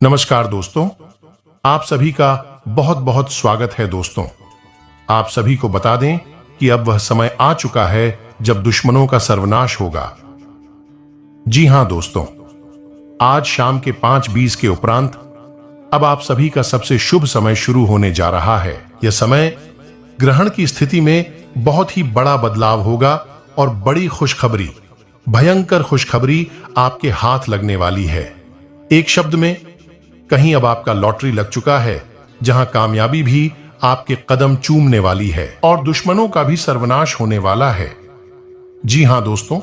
नमस्कार दोस्तों, आप सभी का बहुत बहुत स्वागत है। दोस्तों, आप सभी को बता दें कि अब वह समय आ चुका है जब दुश्मनों का सर्वनाश होगा। जी हां दोस्तों, आज शाम के 5:20 के उपरांत अब आप सभी का सबसे शुभ समय शुरू होने जा रहा है। यह समय ग्रहण की स्थिति में बहुत ही बड़ा बदलाव होगा और बड़ी खुशखबरी, भयंकर खुशखबरी आपके हाथ लगने वाली है। एक शब्द में, कहीं अब आपका लॉटरी लग चुका है, जहां कामयाबी भी आपके कदम चूमने वाली है और दुश्मनों का भी सर्वनाश होने वाला है। जी हां दोस्तों,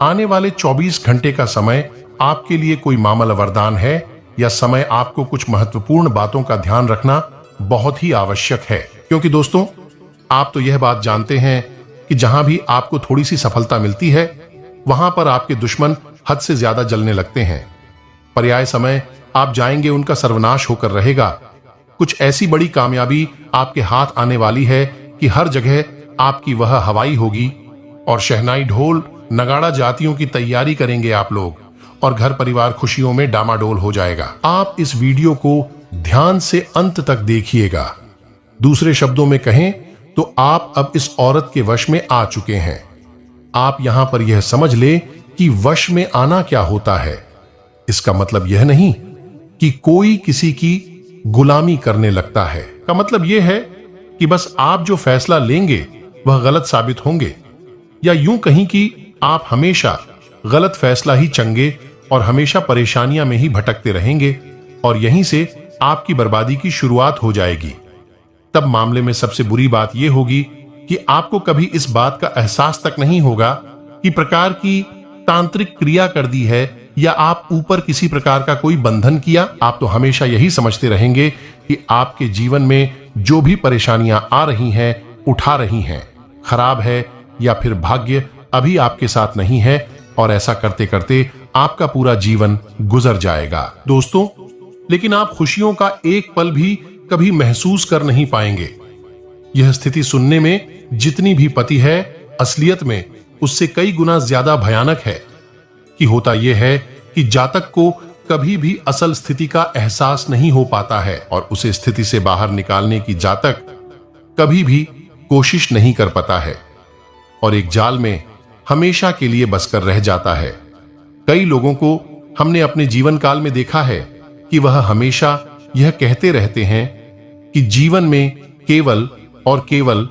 आने वाले 24 घंटे का समय आपके लिए कोई मामूली वरदान है या समय आपको कुछ महत्वपूर्ण बातों का ध्यान रखना बहुत ही आवश्यक है। क्योंकि दोस्तों, आप तो यह बात जानते हैं कि जहां भी आपको थोड़ी सी सफलता मिलती है, वहां पर आपके दुश्मन हद से ज्यादा जलने लगते हैं। पर्याय समय आप जाएंगे, उनका सर्वनाश होकर रहेगा। कुछ ऐसी बड़ी कामयाबी आपके हाथ आने वाली है कि हर जगह आपकी वह हवाई होगी और शहनाई, ढोल, नगाड़ा जातियों की तैयारी करेंगे आप लोग और घर परिवार खुशियों में डामाडोल हो जाएगा। आप इस वीडियो को ध्यान से अंत तक देखिएगा। दूसरे शब्दों में कहें तो आप अब इस औरत के वश में आ चुके हैं। आप यहां पर यह समझ ले कि वश में आना क्या होता है। इसका मतलब यह नहीं कि कोई किसी की गुलामी करने लगता है। का मतलब यह है कि बस आप जो फैसला लेंगे वह गलत साबित होंगे, या यूं कहीं कि आप हमेशा गलत फैसला ही चंगे और हमेशा परेशानियां में ही भटकते रहेंगे और यहीं से आपकी बर्बादी की शुरुआत हो जाएगी। तब मामले में सबसे बुरी बात यह होगी कि आपको कभी इस बात का एहसास तक नहीं होगा कि प्रकार की तांत्रिक क्रिया कर दी है या आप ऊपर किसी प्रकार का कोई बंधन किया। आप तो हमेशा यही समझते रहेंगे कि आपके जीवन में जो भी परेशानियां आ रही हैं, उठा रही हैं, खराब है या फिर भाग्य अभी आपके साथ नहीं है, और ऐसा करते करते आपका पूरा जीवन गुजर जाएगा। दोस्तों, लेकिन आप खुशियों का एक पल भी कभी महसूस कर नहीं पाएंगे। यह स्थिति सुनने में जितनी भी पति है, असलियत में उससे कई गुना ज्यादा भयानक है। कि होता यह है कि जातक को कभी भी असल स्थिति का एहसास नहीं हो पाता है और उसे स्थिति से बाहर निकालने की जातक कभी भी कोशिश नहीं कर पाता है और एक जाल में हमेशा के लिए बसकर रह जाता है। कई लोगों को हमने अपने जीवन काल में देखा है कि वह हमेशा यह कहते रहते हैं कि जीवन में केवल और केवल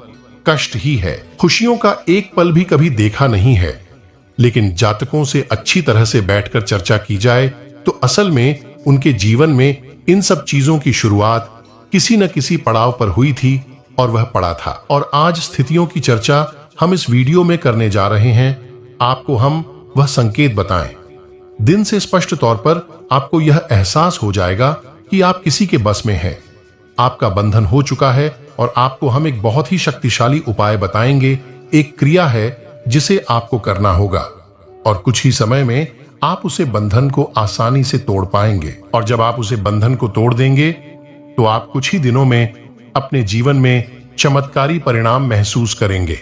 कष्ट ही है, खुशियों का एक पल भी कभी देखा नहीं है। लेकिन जातकों से अच्छी तरह से बैठकर चर्चा की जाए तो असल में उनके जीवन में इन सब चीजों की शुरुआत किसी न किसी पड़ाव पर हुई थी और वह पड़ा था। और आज स्थितियों की चर्चा हम इस वीडियो में करने जा रहे हैं। आपको हम वह संकेत बताएं। दिन से स्पष्ट तौर पर आपको यह एहसास हो जाएगा कि आप किसी के बस में हैं, आपका बंधन हो चुका है और आपको हम एक बहुत ही शक्तिशाली उपाय बताएंगे। एक क्रिया है जिसे आपको करना होगा और कुछ ही समय में आप उसे बंधन को आसानी से तोड़ पाएंगे। और जब आप उसे बंधन को तोड़ देंगे तो आप कुछ ही दिनों में अपने जीवन में चमत्कारी परिणाम महसूस करेंगे।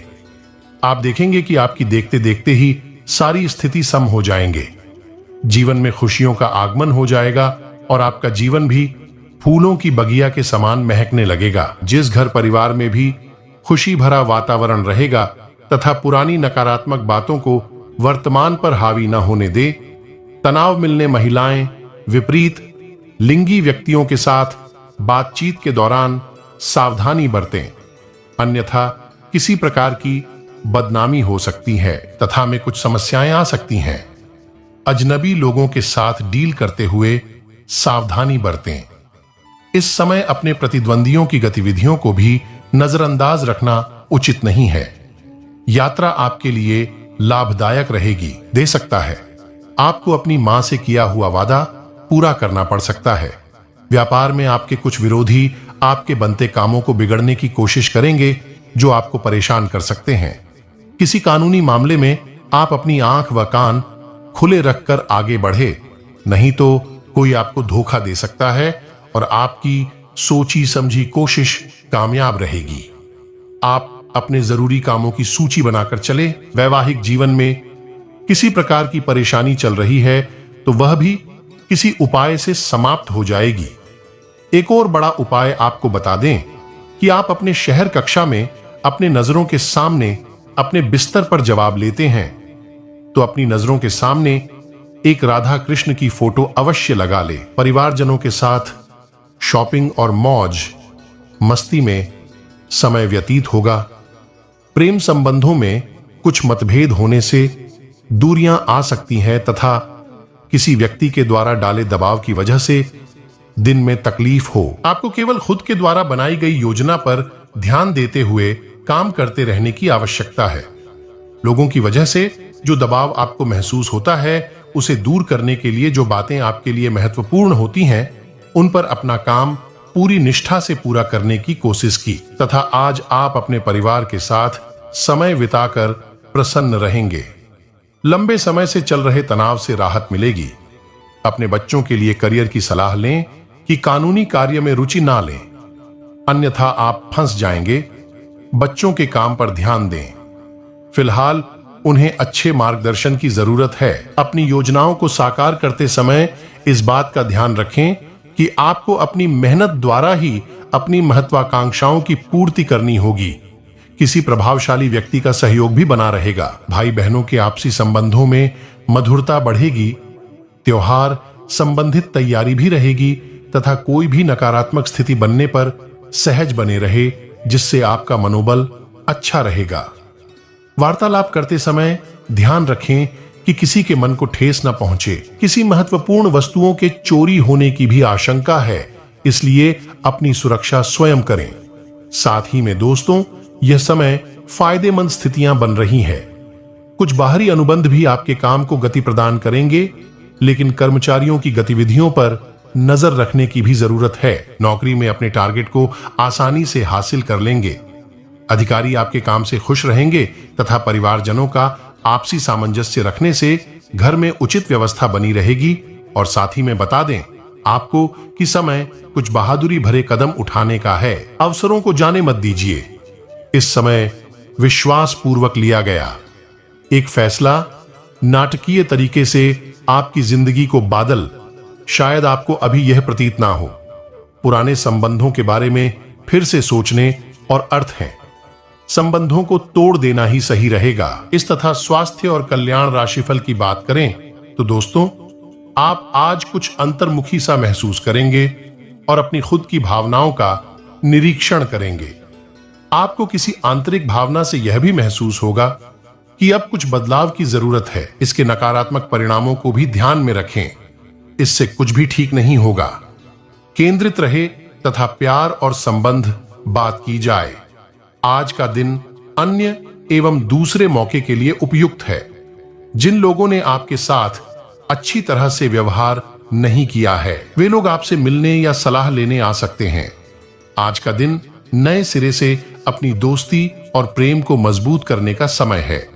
आप देखेंगे कि आपकी देखते देखते ही सारी स्थिति सम हो जाएंगे, जीवन में खुशियों का आगमन हो जाएगा और आपका जीवन भी फूलों की बगिया के समान महकने लगेगा। जिस घर परिवार में भी खुशी भरा वातावरण रहेगा तथा पुरानी नकारात्मक बातों को वर्तमान पर हावी न होने दे, तनाव मिलने महिलाएं विपरीत लिंगी व्यक्तियों के साथ बातचीत के दौरान सावधानी बरतें, अन्यथा किसी प्रकार की बदनामी हो सकती है तथा में कुछ समस्याएं आ सकती हैं। अजनबी लोगों के साथ डील करते हुए सावधानी बरतें। इस समय अपने प्रतिद्वंदियों की गतिविधियों को भी नजरअंदाज रखना उचित नहीं है। यात्रा आपके लिए लाभदायक रहेगी। दे सकता है आपको अपनी मां से किया हुआ वादा पूरा करना पड़ सकता है। व्यापार में आपके कुछ विरोधी आपके बनते कामों को बिगड़ने की कोशिश करेंगे जो आपको परेशान कर सकते हैं। किसी कानूनी मामले में आप अपनी आंख व कान खुले रखकर आगे बढ़े, नहीं तो कोई आपको धोखा दे सकता है और आपकी सोची समझी कोशिश कामयाब रहेगी। आप अपने जरूरी कामों की सूची बनाकर चले। वैवाहिक जीवन में किसी प्रकार की परेशानी चल रही है तो वह भी किसी उपाय से समाप्त हो जाएगी। एक और बड़ा उपाय आपको बता दें कि आप अपने शहर कक्षा में अपने नजरों के सामने अपने बिस्तर पर जवाब लेते हैं, तो अपनी नजरों के सामने एक राधा कृष्ण की फोटो अवश्य लगा ले। परिवारजनों के साथ शॉपिंग और मौज मस्ती में समय व्यतीत होगा। प्रेम संबंधों में कुछ मतभेद होने से दूरियां आ सकती हैं तथा किसी व्यक्ति के द्वारा डाले दबाव की वजह से दिन में तकलीफ हो। आपको केवल खुद के द्वारा बनाई गई योजना पर ध्यान देते हुए काम करते रहने की आवश्यकता है। लोगों की वजह से जो दबाव आपको महसूस होता है, उसे दूर करने के लिए जो बातें आपके लिए महत्वपूर्ण होती हैं, उन पर अपना काम पूरी निष्ठा से पूरा करने की कोशिश की तथा आज आप अपने परिवार के साथ समय बिताकर प्रसन्न रहेंगे। लंबे समय से चल रहे तनाव से राहत मिलेगी। अपने बच्चों के लिए करियर की सलाह लें कि कानूनी कार्य में रुचि ना लें, अन्यथा आप फंस जाएंगे। बच्चों के काम पर ध्यान दें। फिलहाल उन्हें अच्छे मार्गदर्शन की जरूरत है। अपनी योजनाओं को साकार करते समय इस बात का ध्यान रखें कि आपको अपनी मेहनत द्वारा ही अपनी महत्वाकांक्षाओं की पूर्ति करनी होगी। किसी प्रभावशाली व्यक्ति का सहयोग भी बना रहेगा। भाई बहनों के आपसी संबंधों में मधुरता बढ़ेगी। त्योहार संबंधित तैयारी भी रहेगी तथा कोई भी नकारात्मक स्थिति बनने पर सहज बने रहे, जिससे आपका मनोबल अच्छा रहेगा। वार्तालाप करते समय ध्यान रखें कि किसी के मन को ठेस न पहुंचे। किसी महत्वपूर्ण वस्तुओं के चोरी होने की भी आशंका है, इसलिए अपनी सुरक्षा स्वयं करें। साथ ही में दोस्तों, यह समय फायदेमंद स्थितियां बन रही हैं। कुछ बाहरी अनुबंध भी आपके काम को गति प्रदान करेंगे, लेकिन कर्मचारियों की गतिविधियों पर नजर रखने की भी जरूरत है। नौकरी में अपने टारगेट को आसानी से हासिल कर लेंगे। अधिकारी आपके काम से खुश रहेंगे तथा परिवारजनों का आपसी सामंजस्य रखने से घर में उचित व्यवस्था बनी रहेगी। और साथ ही में बता दें आपको कि समय कुछ बहादुरी भरे कदम उठाने का है। अवसरों को जाने मत दीजिए। इस समय विश्वास पूर्वक लिया गया एक फैसला नाटकीय तरीके से आपकी जिंदगी को बादल शायद आपको अभी यह प्रतीत ना हो। पुराने संबंधों के बारे में फिर से सोचने और अर्थ है संबंधों को तोड़ देना ही सही रहेगा। इस तथा स्वास्थ्य और कल्याण राशिफल की बात करें तो दोस्तों, आप आज कुछ अंतर्मुखी सा महसूस करेंगे और अपनी खुद की भावनाओं का निरीक्षण करेंगे। आपको किसी आंतरिक भावना से यह भी महसूस होगा कि अब कुछ बदलाव की जरूरत है। इसके नकारात्मक परिणामों को भी ध्यान में रखें, इससे कुछ भी ठीक नहीं होगा। केंद्रित रहे तथा प्यार और संबंध बात की जाए। आज का दिन अन्य एवं दूसरे मौके के लिए उपयुक्त है। जिन लोगों ने आपके साथ अच्छी तरह से व्यवहार नहीं किया है, वे लोग आपसे मिलने या सलाह लेने आ सकते हैं। आज का दिन नए सिरे से अपनी दोस्ती और प्रेम को मजबूत करने का समय है।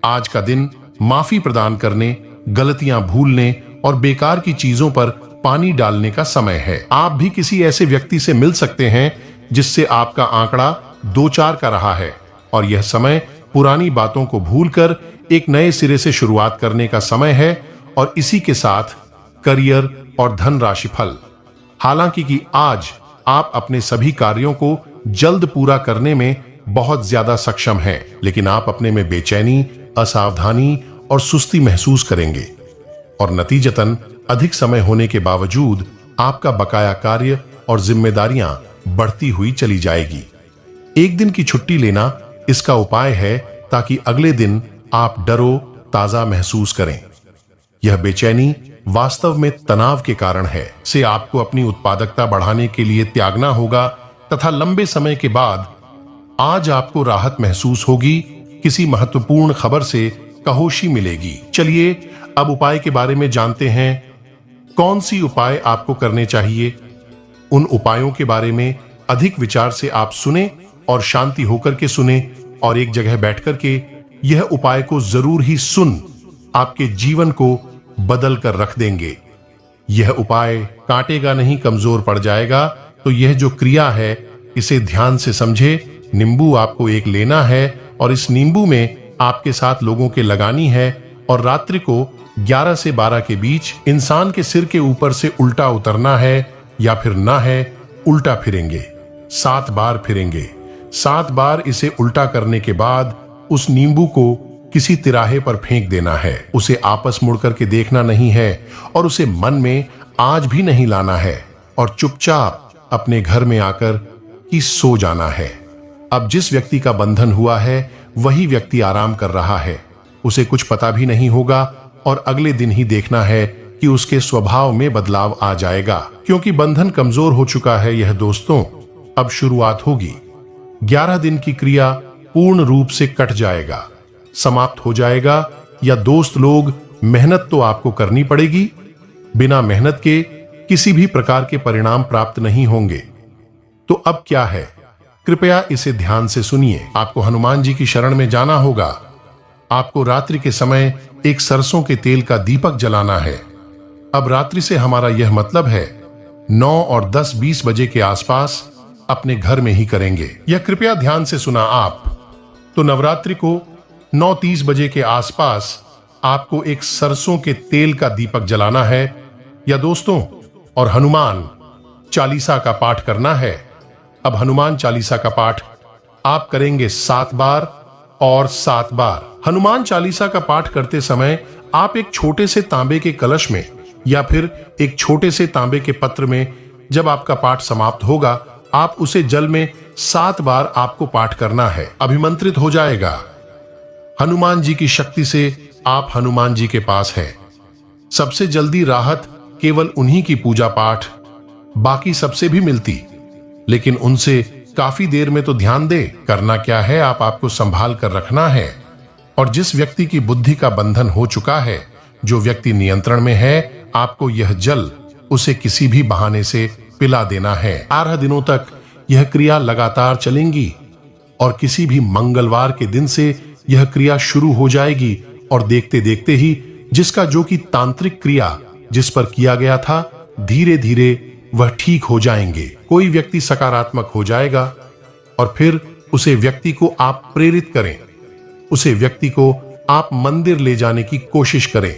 आज का दिन माफी प्रदान करने, गलतियां भूलने और बेकार की चीजों पर पानी डालने का समय है। आप भी किसी ऐसे व्यक्ति से मिल सकते हैं जिससे आपका आंकड़ा 2-4 का रहा है और यह समय पुरानी बातों को भूलकर एक नए सिरे से शुरुआत करने का समय है। और इसी के साथ करियर और धन राशि फल। हालांकि कि आज आप अपने सभी कार्यों को जल्द पूरा करने में बहुत ज्यादा सक्षम हैं, लेकिन आप अपने में बेचैनी, असावधानी और सुस्ती महसूस करेंगे और नतीजतन अधिक समय होने के बावजूद आपका बकाया कार्य और जिम्मेदारियां बढ़ती हुई चली जाएगी। एक दिन की छुट्टी लेना इसका उपाय है ताकि अगले दिन आप डरो ताजा महसूस करें। यह बेचैनी वास्तव में तनाव के कारण है से आपको अपनी उत्पादकता बढ़ाने के लिए त्यागना होगा तथा लंबे समय के बाद आज आपको राहत महसूस होगी। किसी महत्वपूर्ण खबर से कहोशी मिलेगी। चलिए अब उपाय के बारे में जानते हैं। कौन सी उपाय आपको करने चाहिए? उन उपायों के बारे में अधिक विचार से आप सुने और शांति होकर के सुने और एक जगह बैठकर के यह उपाय को जरूर ही सुन आपके जीवन को बदल कर रख देंगे। यह उपाय काटेगा नहीं, कमजोर पड़ जाएगा। तो यह जो क्रिया है इसे ध्यान से समझे। नींबू आपको एक लेना है और इस नींबू में आपके साथ लोगों के लगानी है और रात्रि को 11 से 12 के बीच इंसान के सिर के ऊपर से उल्टा उतरना है या फिर ना है उल्टा फिरेंगे। 7 बार फिरेंगे। 7 बार इसे उल्टा करने के बाद उस नींबू को किसी तिराहे पर फेंक देना है। उसे आपस मुड़ करके देखना नहीं है और उसे मन में आज भी नहीं लाना है और चुपचाप अपने घर में आकर ही सो जाना है। अब जिस व्यक्ति का बंधन हुआ है वही व्यक्ति आराम कर रहा है। उसे कुछ पता भी नहीं होगा और अगले दिन ही देखना है कि उसके स्वभाव में बदलाव आ जाएगा, क्योंकि बंधन कमजोर हो चुका है। यह दोस्तों अब शुरुआत होगी। 11 दिन की क्रिया पूर्ण रूप से कट जाएगा, समाप्त हो जाएगा। या दोस्त लोग, मेहनत तो आपको करनी पड़ेगी। बिना मेहनत के किसी भी प्रकार के परिणाम प्राप्त नहीं होंगे। तो अब क्या है, कृपया इसे ध्यान से सुनिए। आपको हनुमान जी की शरण में जाना होगा। आपको रात्रि के समय एक सरसों के तेल का दीपक जलाना है। अब रात्रि से हमारा यह मतलब है 9 और 10-20 बजे के आसपास अपने घर में ही करेंगे। यह कृपया ध्यान से सुना आप। तो नवरात्रि को 9:30 बजे के आसपास आपको एक सरसों के तेल का दीपक जलाना है या दोस्तों और हनुमान चालीसा का पाठ करना है। अब हनुमान चालीसा का पाठ आप करेंगे 7 बार और 7 बार। हनुमान चालीसा का पाठ करते समय आप एक छोटे से तांबे के कलश में या फिर एक छोटे से तांबे के पत्र में जब आपका पाठ समाप्त होगा, आप उसे जल में 7 बार आपको पाठ करना है। अभिमंत्रित हो जाएगा। हनुमान जी की शक्ति से आप हनुमान जी के पास हैं। सबसे जल्दी राहत केवल उन्हीं की पूजा पाठ, बाकी सबसे भी मिलती, लेकिन उनसे काफी देर में तो ध्यान दे। करना क्या है, आपको संभाल कर रखना है। और जिस व्यक्ति की बुद्धि का बंधन हो चुका है, जो व्यक्ति नियंत्रण में है, आपको यह जल उसे किसी भी बहाने से पिला देना है। 18 दिनों तक यह क्रिया लगातार चलेंगी और किसी भी मंगलवार के दिन से यह क्रिया शुरू हो जाएगी और देखते देखते ही जिसका जो की तांत्रिक क्रिया जिस पर किया गया था, धीरे धीरे वह ठीक हो जाएंगे। कोई व्यक्ति सकारात्मक हो जाएगा और फिर उसे व्यक्ति को आप प्रेरित करें, उसे व्यक्ति को आप मंदिर ले जाने की कोशिश करें,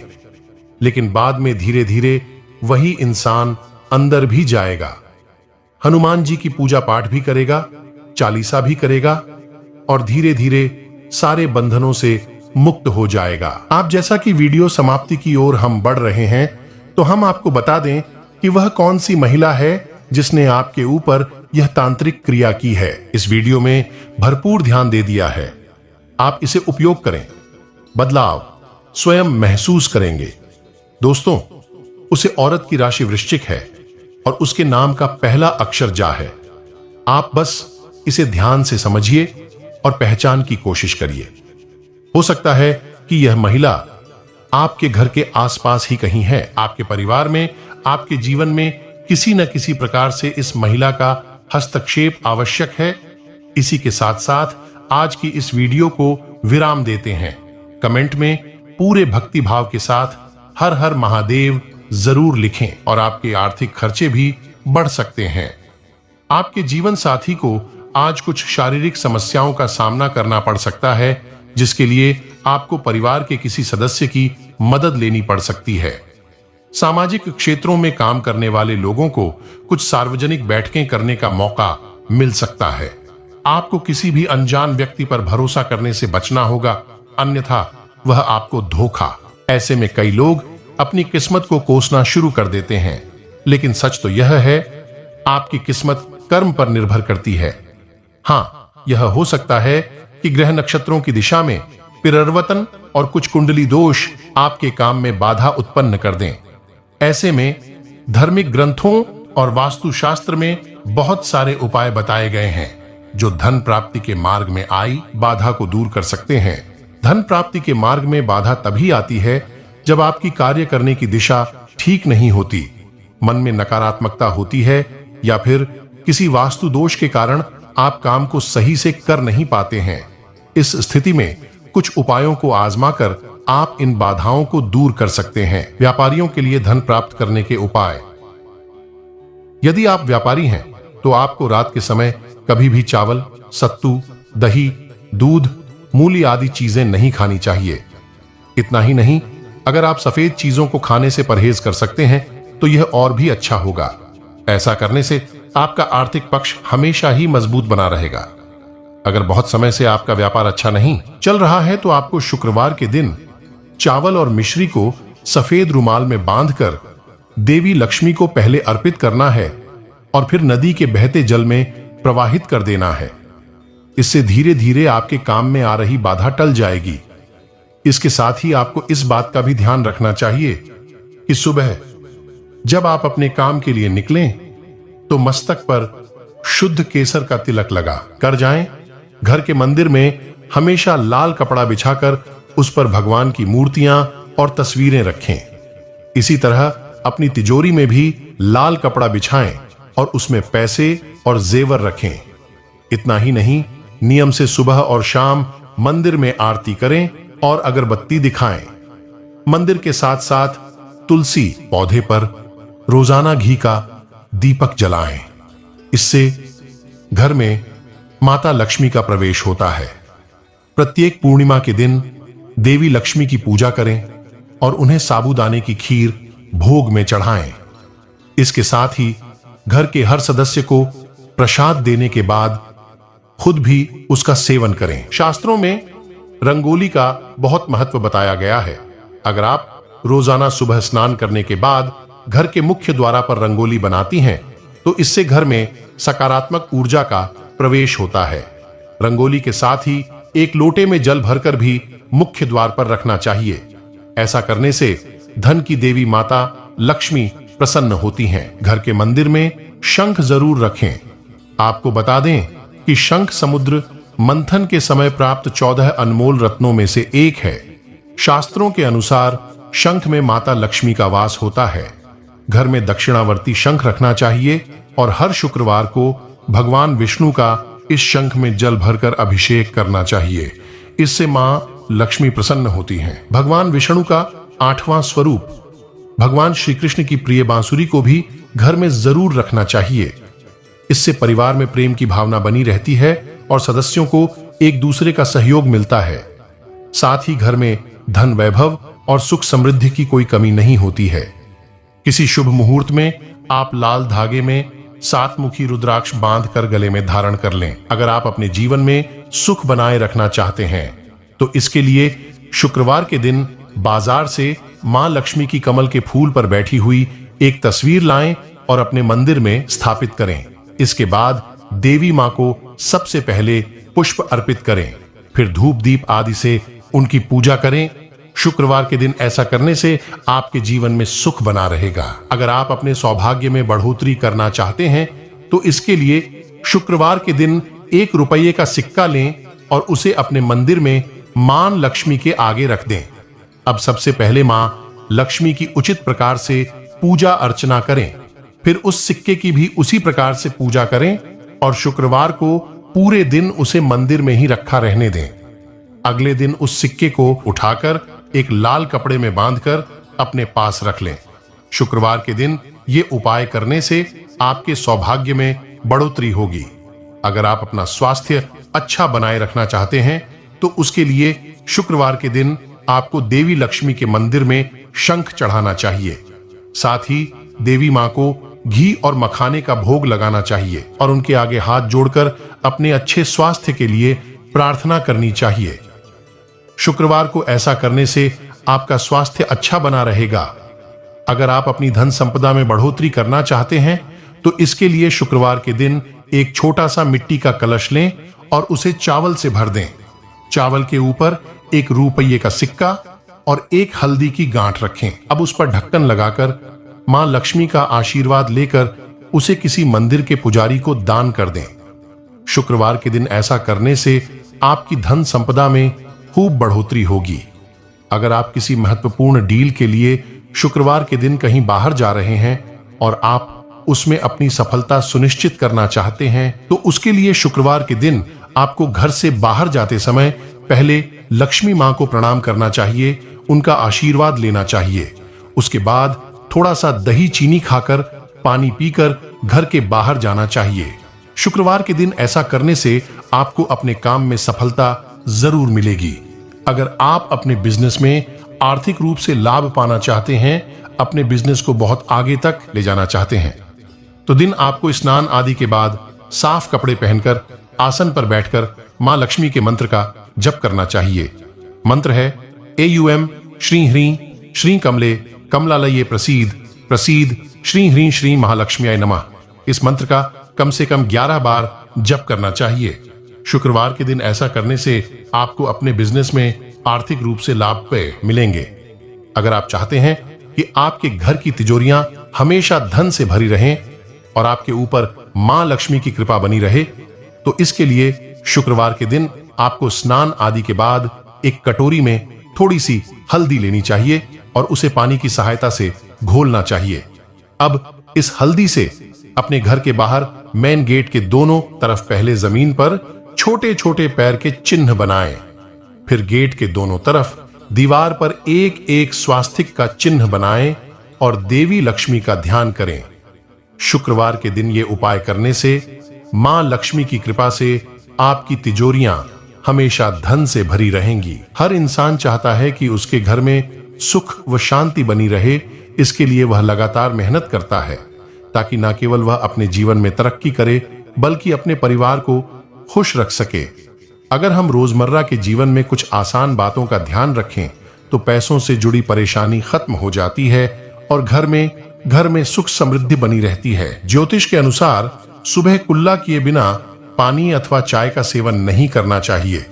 लेकिन बाद में धीरे धीरे वही इंसान अंदर भी जाएगा, हनुमान जी की पूजा पाठ भी करेगा, चालीसा भी करेगा और धीरे धीरे सारे बंधनों से मुक्त हो जाएगा। आप जैसा कि वीडियो समाप्ति की ओर हम बढ़ रहे हैं, तो हम आपको बता दें कि वह कौन सी महिला है जिसने आपके ऊपर यह तांत्रिक क्रिया की है। इस वीडियो में भरपूर ध्यान दे दिया है। आप इसे उपयोग करें, बदलाव स्वयं महसूस करेंगे। दोस्तों, उसे औरत की राशि वृश्चिक है और उसके नाम का पहला अक्षर जा है। आप बस इसे ध्यान से समझिए और पहचान की कोशिश करिए। हो सकता है कि यह महिला आपके घर के आसपास ही कहीं है। आपके परिवार में, आपके जीवन में किसी न किसी प्रकार से इस महिला का हस्तक्षेप आवश्यक है। इसी के साथ साथ आज की इस वीडियो को विराम देते हैं। कमेंट में पूरे भक्ति भाव के साथ हर हर महादेव जरूर लिखें और आपके आर्थिक खर्चे भी बढ़ सकते हैं। आपके जीवन साथी को आज कुछ शारीरिक समस्याओं का सामना करना पड़ सकता है, जिसके लिए आपको परिवार के किसी सदस्य की मदद लेनी पड़ सकती है। सामाजिक क्षेत्रों में काम करने वाले लोगों को कुछ सार्वजनिक बैठकें करने का मौका मिल सकता है। आपको किसी भी अनजान व्यक्ति पर भरोसा करने से बचना होगा, अन्यथा वह आपको धोखा। ऐसे में कई लोग अपनी किस्मत को कोसना शुरू कर देते हैं, लेकिन सच तो यह है, आपकी किस्मत कर्म पर निर्भर करती है। हाँ, यह हो सकता है कि ग्रह नक्षत्रों की दिशा में परिवर्तन और कुछ कुंडली दोष आपके काम में बाधा उत्पन्न कर दें। ऐसे में धार्मिक ग्रंथों और वास्तुशास्त्र में बहुत सारे उपाय बताए गए हैं जो धन प्राप्ति के मार्ग में आई बाधा को दूर कर सकते हैं। धन प्राप्ति के मार्ग में बाधा तभी आती है जब आपकी कार्य करने की दिशा ठीक नहीं होती, मन में नकारात्मकता होती है या फिर किसी वास्तु दोष के कारण आप काम को सही से कर नहीं पाते हैं। इस स्थिति में कुछ उपायों को आजमाकर आप इन बाधाओं को दूर कर सकते हैं। व्यापारियों के लिए धन प्राप्त करने के उपाय। यदि आप व्यापारी हैं तो आपको रात के समय कभी भी चावल, सत्तू, दही, दूध, मूली आदि चीजें नहीं खानी चाहिए। इतना ही नहीं, अगर आप सफेद चीजों को खाने से परहेज कर सकते हैं तो यह और भी अच्छा होगा। ऐसा करने से आपका आर्थिक पक्ष हमेशा ही मजबूत बना रहेगा। अगर बहुत समय से आपका व्यापार अच्छा नहीं चल रहा है तो आपको शुक्रवार के दिन चावल और मिश्री को सफेद रुमाल में बांधकर देवी लक्ष्मी को पहले अर्पित करना है और फिर नदी के बहते जल में प्रवाहित कर देना है। इससे धीरे धीरे आपके काम में आ रही बाधा टल जाएगी। इसके साथ ही आपको इस बात का भी ध्यान रखना चाहिए कि सुबह जब आप अपने काम के लिए निकलें तो मस्तक पर शुद्ध केसर का तिलक लगा कर जाएं। घर के मंदिर में हमेशा लाल कपड़ा बिछाकर उस पर भगवान की मूर्तियां और तस्वीरें रखें। इसी तरह अपनी तिजोरी में भी लाल कपड़ा बिछाएं और उसमें पैसे और जेवर रखें। इतना ही नहीं, नियम से सुबह और शाम मंदिर में आरती करें और अगरबत्ती दिखाएं। मंदिर के साथ साथ तुलसी पौधे पर रोजाना घी का दीपक जलाएं। इससे घर में माता लक्ष्मी का प्रवेश होता है। प्रत्येक पूर्णिमा के दिन देवी लक्ष्मी की पूजा करें और उन्हें साबूदाने की खीर भोग में चढ़ाएं। इसके साथ ही घर के हर सदस्य को प्रसाद देने के बाद खुद भी उसका सेवन करें। शास्त्रों में रंगोली का बहुत महत्व बताया गया है। अगर आप रोजाना सुबह स्नान करने के बाद घर के मुख्य द्वार पर रंगोली बनाती हैं तो इससे घर में सकारात्मक ऊर्जा का प्रवेश होता है। रंगोली के साथ ही एक लोटे में जल भरकर भी मुख्य द्वार पर रखना चाहिए। ऐसा करने से धन की देवी माता लक्ष्मी प्रसन्न होती हैं। घर के मंदिर में शंख जरूर रखें। आपको बता दें कि शंख समुद्र मंथन के समय प्राप्त 14 अनमोल रत्नों में से एक है। शास्त्रों के अनुसार शंख में माता लक्ष्मी का वास होता है। घर में दक्षिणावर्ती शंख रखना चाहिए और हर शुक्रवार को भगवान विष्णु का इस शंख में जल भरकर अभिषेक करना चाहिए। इससे मां लक्ष्मी प्रसन्न होती हैं। भगवान विष्णु का 8वां स्वरूप भगवान श्री कृष्ण की प्रिय बांसुरी को भी घर में जरूर रखना चाहिए। इससे परिवार में प्रेम की भावना बनी रहती है और सदस्यों को एक दूसरे का सहयोग मिलता है। साथ ही घर में धन वैभव और सुख समृद्धि की कोई कमी नहीं होती है। किसी शुभ मुहूर्त में आप लाल धागे में 7 मुखी रुद्राक्ष बांधकर गले में धारण कर लें। अगर आप अपने जीवन में सुख बनाए रखना चाहते हैं तो इसके लिए शुक्रवार के दिन बाजार से मां लक्ष्मी की कमल के फूल पर बैठी हुई एक तस्वीर लाएं और अपने मंदिर में स्थापित करें। इसके बाद देवी मां को सबसे पहले पुष्प अर्पित करें, फिर धूप दीप आदि से उनकी पूजा करें। शुक्रवार के दिन ऐसा करने से आपके जीवन में सुख बना रहेगा। अगर आप अपने सौभाग्य में बढ़ोतरी करना चाहते हैं तो इसके लिए शुक्रवार के दिन 1 रुपये का सिक्का लें और उसे अपने मंदिर में मां लक्ष्मी के आगे रख दें। अब सबसे पहले मां लक्ष्मी की उचित प्रकार से पूजा अर्चना करें, फिर उस सिक्के की भी उसी प्रकार से पूजा करें और शुक्रवार को पूरे दिन उसे मंदिर में ही रखा रहने दें। अगले दिन उस सिक्के को उठाकर एक लाल कपड़े में बांधकर अपने पास रख लें। शुक्रवार के दिन ये उपाय करने से आपके सौभाग्य में बढ़ोतरी होगी। अगर आप अपना स्वास्थ्य अच्छा बनाए रखना चाहते हैं तो उसके लिए शुक्रवार के दिन आपको देवी लक्ष्मी के मंदिर में शंख चढ़ाना चाहिए। साथ ही देवी मां को घी और मखाने का भोग लगाना चाहिए और उनके आगे हाथ जोड़कर अपने अच्छे स्वास्थ्य के लिए प्रार्थना करनी चाहिए। शुक्रवार को ऐसा करने से आपका स्वास्थ्य अच्छा बना रहेगा। अगर आप अपनी धन संपदा में बढ़ोतरी करना चाहते हैं तो इसके लिए शुक्रवार के दिन एक छोटा सा मिट्टी का कलश लें और उसे चावल से भर दें। चावल के ऊपर 1 रुपये का सिक्का और 1 हल्दी की गांठ रखें। अब उस पर ढक्कन लगाकर मां लक्ष्मी का आशीर्वाद लेकर उसे किसी मंदिर के पुजारी को दान कर दें। शुक्रवार के दिन ऐसा करने से आपकी धन संपदा में खूब बढ़ोतरी होगी। अगर आप किसी महत्वपूर्ण डील के लिए शुक्रवार के दिन कहीं बाहर जा रहे हैं और आप उसमें अपनी सफलता सुनिश्चित करना चाहते हैं तो उसके लिए शुक्रवार के दिन आपको घर से बाहर जाते समय पहले लक्ष्मी मां को प्रणाम करना चाहिए, उनका आशीर्वाद लेना चाहिए। उसके बाद थोड़ा सा दही चीनी खाकर पानी पीकर घर के बाहर जाना चाहिए। शुक्रवार के दिन ऐसा करने से आपको अपने काम में सफलता जरूर मिलेगी। अगर आप अपने बिजनेस में आर्थिक रूप से लाभ पाना चाहते हैं, अपने बिजनेस को बहुत आगे तक ले जाना चाहते हैं, तो दिन आपको स्नान आदि के बाद साफ कपड़े पहनकर आसन पर बैठकर मां लक्ष्मी के मंत्र का जप करना चाहिए। मंत्र है AUM श्री ह्रीं श्री कमले कमलालये प्रसीद प्रसीद श्री ह्रीं श्री महालक्ष्म्याय नमः। इस मंत्र का कम से कम 11 बार जप करना चाहिए। शुक्रवार के दिन ऐसा करने से आपको अपने बिजनेस में आर्थिक रूप से लाभ मिलेंगे। अगर आप चाहते हैं कि आपके घर की तिजोरियां हमेशा धन से भरी रहें और आपके ऊपर मां लक्ष्मी की कृपा बनी रहे, तो इसके लिए शुक्रवार के दिन आपको स्नान आदि के बाद एक कटोरी में थोड़ी सी हल्दी लेनी चाहिए और उसे पानी की सहायता से घोलना चाहिए। अब इस हल्दी से अपने घर के बाहर मेन गेट के दोनों तरफ पहले जमीन पर छोटे छोटे पैर के चिन्ह बनाएं, फिर गेट के दोनों तरफ दीवार पर एक एक स्वास्तिक का चिन्ह बनाएं और देवी लक्ष्मी का ध्यान करें। शुक्रवार के दिन ये उपाय करने से मां लक्ष्मी की कृपा से आपकी तिजोरियां हमेशा धन से भरी रहेंगी। हर इंसान चाहता है कि उसके घर में सुख व शांति बनी रहे, इसके लिए वह लगातार मेहनत करता है ताकि न केवल वह अपने जीवन में तरक्की करे बल्कि अपने परिवार को खुश रख सके। अगर हम रोजमर्रा के जीवन में कुछ आसान बातों का ध्यान रखें तो पैसों से जुड़ी परेशानी खत्म हो जाती है और घर में सुख समृद्धि बनी रहती है। ज्योतिष के अनुसार सुबह कुल्ला किए बिना पानी अथवा चाय का सेवन नहीं करना चाहिए।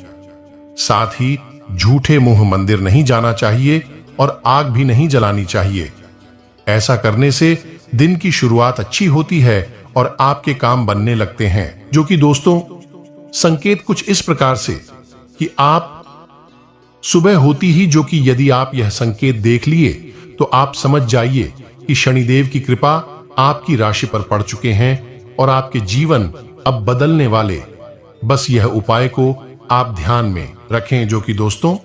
साथ ही झूठे मुंह मंदिर नहीं जाना चाहिए और आग भी नहीं जलानी चाहिए। ऐसा करने से दिन की शुरुआत अच्छी होती है और आपके काम बनने लगते हैं। जो कि दोस्तों संकेत कुछ इस प्रकार से कि आप सुबह होती ही जो कि यदि आप यह संकेत देख लिए तो आप समझ जाइए कि शनिदेव की कृपा आपकी राशि पर पड़ चुके हैं और आपके जीवन अब बदलने वाले। बस यह उपाय को आप ध्यान में रखें। जो कि दोस्तों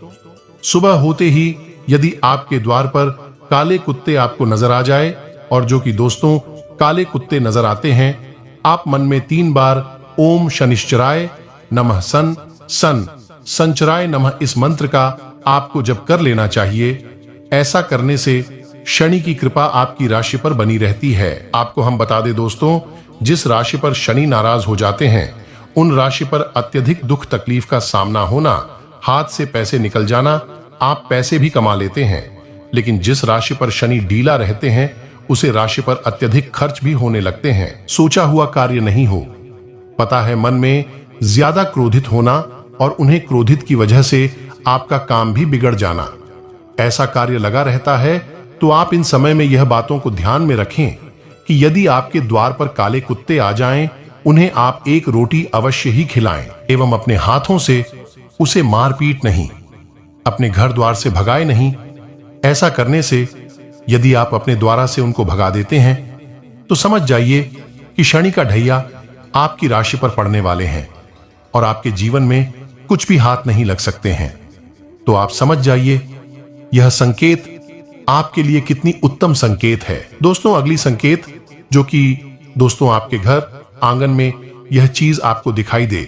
सुबह होते ही यदि आपके द्वार पर काले कुत्ते आपको नजर आ जाए और जो कि दोस्तों काले कुत्ते नजर आते हैं, आप मन में 3 बार ओम शनिश्चराय नमः सन सन संचराय नमः इस मंत्र का आपको जप कर लेना चाहिए। ऐसा करने से शनि की कृपा आपकी राशि पर बनी रहती है। आपको हम बता दें दोस्तों, जिस राशि पर शनि नाराज हो जाते हैं उन राशि पर अत्यधिक दुख तकलीफ का सामना होना, हाथ से पैसे निकल जाना, आप पैसे भी कमा लेते हैं। लेकिन जिस राशि पर शनि ढीला रहते हैं उसे राशि पर अत्यधिक खर्च भी होने लगते हैं। सोचा हुआ कार्य नहीं हो पता है, मन में ज्यादा क्रोधित होना और उन्हें क्रोधित की वजह से आपका काम भी बिगड़ जाना, ऐसा कार्य लगा रहता है। तो आप इन समय में यह बातों को ध्यान में रखें कि यदि आपके द्वार पर काले कुत्ते आ जाएं, उन्हें आप एक रोटी अवश्य ही खिलाएं एवं अपने हाथों से उसे मारपीट नहीं, अपने घर द्वार से भगाए नहीं। ऐसा करने से यदि आप अपने द्वारा से उनको भगा देते हैं तो समझ जाइए कि शनि का ढैया आपकी राशि पर पड़ने वाले हैं और आपके जीवन में कुछ भी हाथ नहीं लग सकते हैं। तो आप समझ जाइए यह संकेत आपके लिए कितनी उत्तम संकेत है। दोस्तों अगली संकेत जो कि दोस्तों आपके घर आंगन में यह चीज आपको दिखाई दे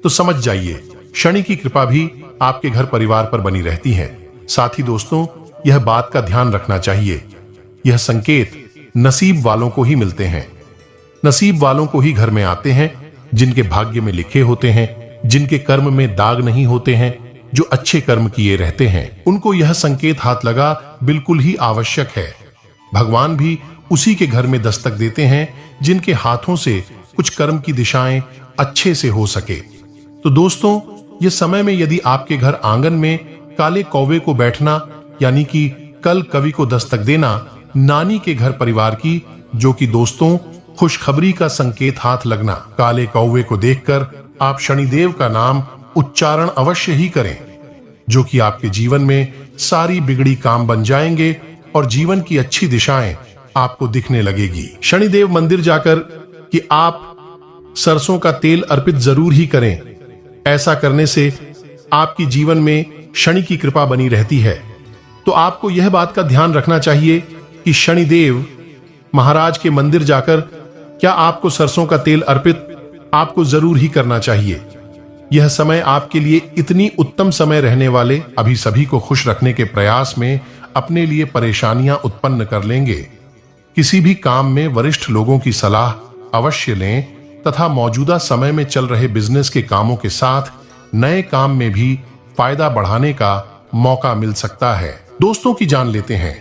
तो समझ जाइए शनि की कृपा भी आपके घर परिवार पर बनी रहती है। साथ ही दोस्तों यह बात का ध्यान रखना चाहिए, यह संकेत नसीब वालों को ही मिलते हैं, नसीब वालों को ही घर में आते हैं, जिनके भाग्य में लिखे होते हैं, जिनके कर्म में दाग नहीं होते हैं, जो अच्छे कर्म किए रहते हैं, उनको यह संकेत हाथ लगा बिल्कुल ही आवश्यक है। भगवान भी उसी के घर में दस्तक देते हैं जिनके हाथों से कुछ कर्म की दिशाएं अच्छे से हो सके। तो दोस्तों ये समय में यदि आपके घर आंगन में काले कौवे को बैठना यानी कि कल कवि को दस्तक देना, नानी के घर परिवार की जो कि दोस्तों खुशखबरी का संकेत हाथ लगना, काले कौवे को देखकर आप शनिदेव का नाम उच्चारण अवश्य ही करें, जो कि आपके जीवन में सारी बिगड़ी काम बन जाएंगे और जीवन की अच्छी दिशाएं आपको दिखने लगेगी। शनिदेव मंदिर जाकर कि आप सरसों का तेल अर्पित जरूर ही करें। ऐसा करने से आपकी जीवन में शनि की कृपा बनी रहती है। तो आपको यह बात का ध्यान रखना चाहिए कि शनिदेव महाराज के मंदिर जाकर क्या आपको सरसों का तेल अर्पित आपको जरूर ही करना चाहिए। यह समय आपके लिए इतनी उत्तम समय रहने वाले अभी सभी को खुश रखने के प्रयास में अपने लिए परेशानियां उत्पन्न कर लेंगे। किसी भी काम में वरिष्ठ लोगों की सलाह अवश्य लें तथा मौजूदा समय में चल रहे बिजनेस के कामों के साथ नए काम में भी फायदा बढ़ाने का मौका मिल सकता है। दोस्तों की जान लेते हैं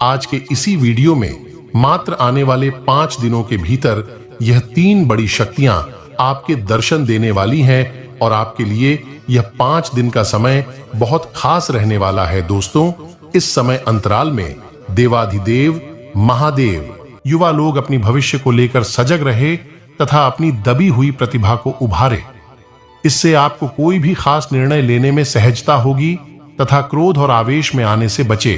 आज के इसी वीडियो में मात्र आने वाले 5 दिनों के भीतर यह 3 बड़ी शक्तियां आपके दर्शन देने वाली हैं और आपके लिए यह 5 दिन का समय बहुत खास रहने वाला है। दोस्तों, इस समय अंतराल में देवाधिदेव महादेव युवा लोग अपनी भविष्य को लेकर सजग रहे तथा अपनी दबी हुई प्रतिभा को उभारे। इससे आपको कोई भी खास निर्णय लेने में सहजता होगी तथा क्रोध और आवेश में आने से बचे।